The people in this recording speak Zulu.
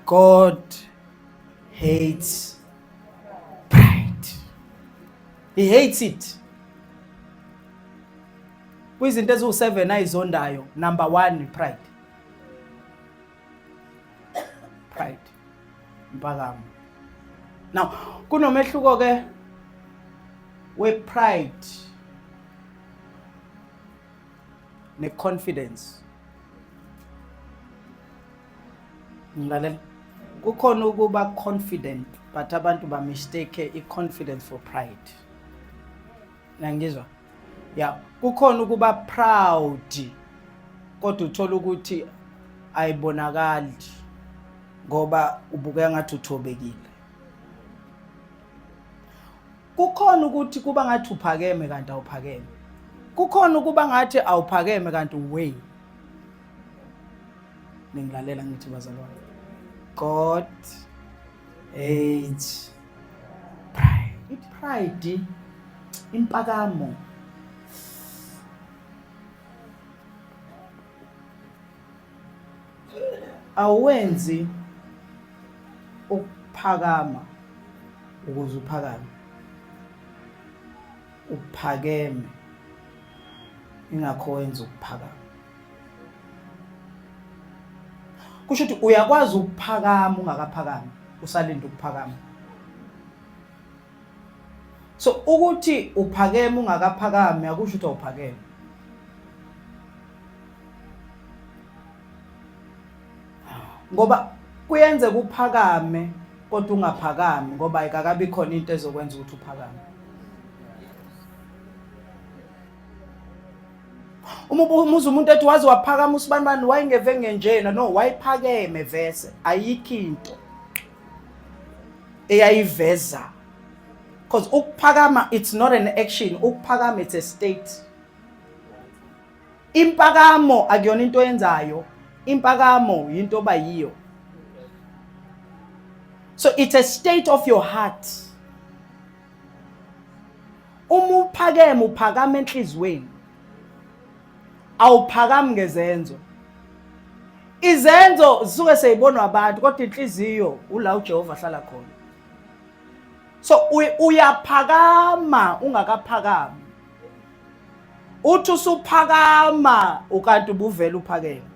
God hates pride. He hates it. Kwizinto eziwu7 ayizondayo, number 1 pride. Pride. Impakamo. Now, kunomehluko ke we-pride ne-confidence. Ngilalela. Kukhona ukuba confident, but abantu ba mistake i-confidence for pride. Nangizwa? Yeah, kukhona ukuba proud, kodwa uthola ukuthi ayibonakali ngoba ubukeka ngathi uthobekile. Kukhona ukuthi kuba ngathi uphakeme kanti awuphakeme. Kukhona ukuba ngathi awuphakeme kanti uway. Ningilalela ngithi bazalwane. God hates pride. Pride impakamo. Awenzi ukuphakama ukuze uphakame. Uphakeme ingakho wenza ukuphakama. Kusho ukuthi uyakwazi ukuphakama ungakaphakami, usalinda ukuphakama. So ukuthi uphakeme ungakaphakami akusho ukuthi awuphakeme. Ngoba kuyenze kuphakame kodwa ungaphakami ngoba ayikakabi khona into ezokwenza ukuthi uphakame. Umubuza umuntu ethi wazi waphakama usibanibani wayengeve ngenjena, no, wayiphakeme vese. Ayikho into eyayiveza. Because ukuphakama it's not an action, ukuphakama it's a state. Impakamo akuyona into yenzayo, impakamo into obayiyo. So it's a state of your heart. Uma uphakeme uphakama enhlizweni. Awuphakami ngezenzo. Izenzo zisuke seyibonwa abantu kodwa inhliziyo ula uJehova hlala khona. So uyaphakama ungakaphakami. Uthi usuphakama ukanti ubuvela uphakeme.